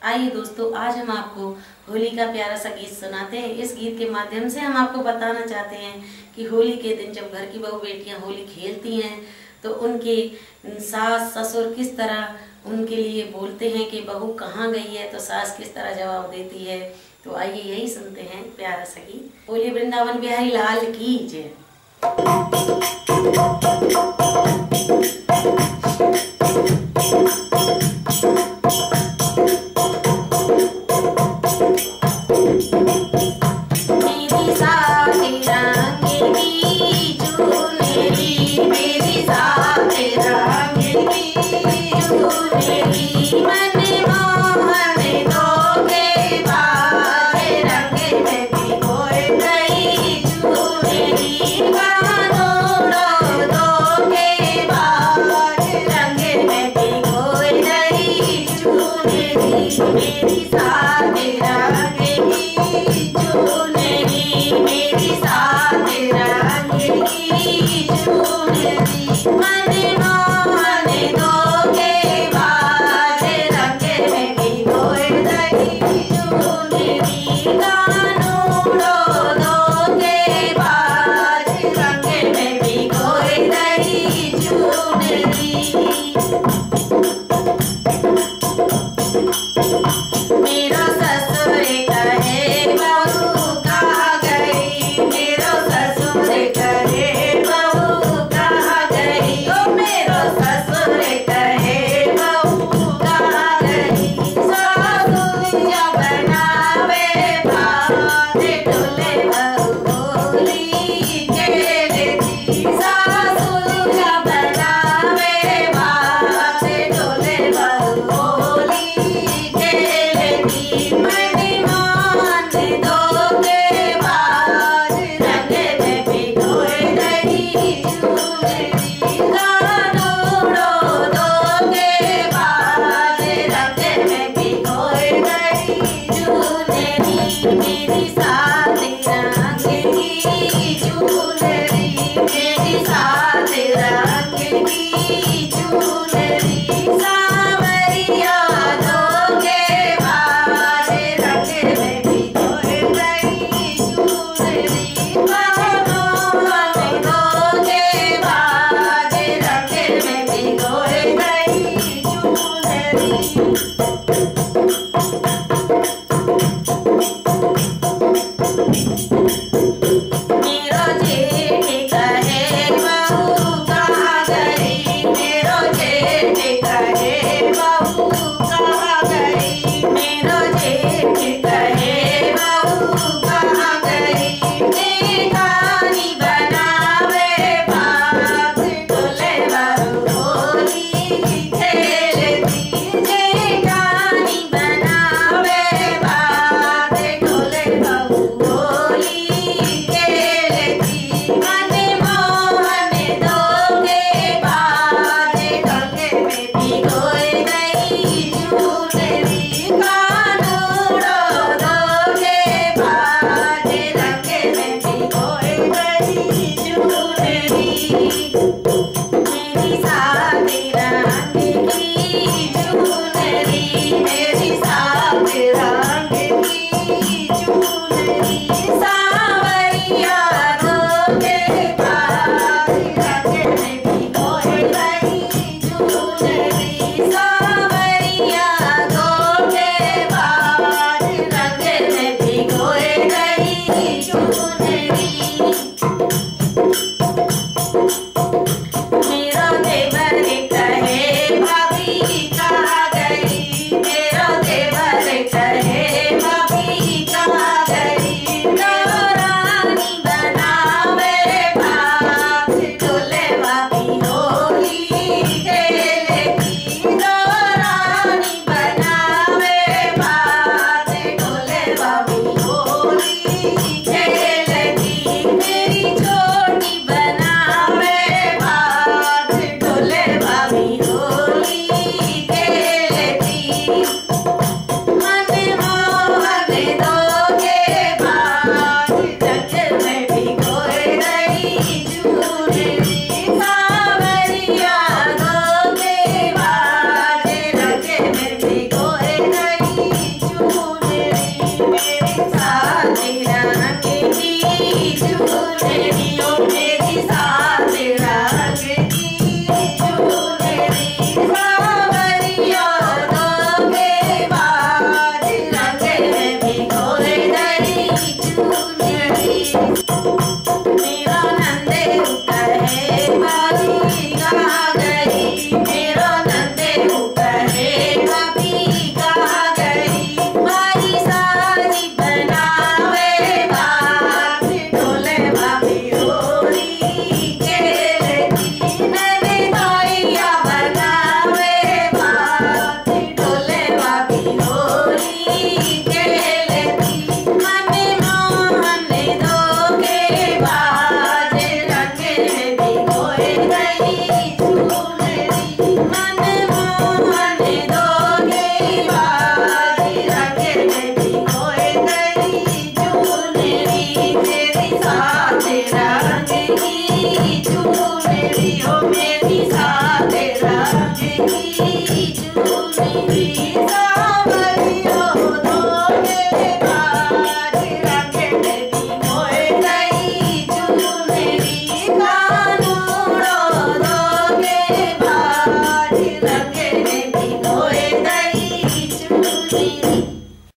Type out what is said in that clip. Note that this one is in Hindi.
आइए दोस्तों, आज हम आपको होली का प्यारा सा गीत सुनाते हैं। इस गीत के माध्यम से हम आपको बताना चाहते हैं कि होली के दिन जब घर की बहू बेटियां होली खेलती हैं तो उनके सास ससुर किस तरह उनके लिए बोलते हैं कि बहू कहाँ गई है, तो सास किस तरह जवाब देती है। तो आइए यही सुनते हैं प्यारा सा गीत। बोलिए वृंदावन बिहारी लाल की जय। मेरी साथ रंगेगी चुनरी, मेरी साथ रंगेगी चुनरी, मन मोहन दोगे बाज रंग में भिगोए दही चुनरी, गानों दोगे बाज रंग में भिगोए दही चुनरी। मेरो ससुर कहे बहू कहाँ गई, मेरो ससुर कहे बहू कहाँ गई, ओ मेरो ससुर कहे बहू कहाँ गई, सासुया बनावे भात डोले बहू होली खेलती, सासुया बनावे भात डोले बहू होली मेरी साथ रंगेगी चुनरी, मेरी साथ रंगेगी चुनरी, सावरिया दोगे बाज रंग में भिगोए दही चुनरी, मनमोहन दोगे बाज रंग में भिगोए दही चुनरी।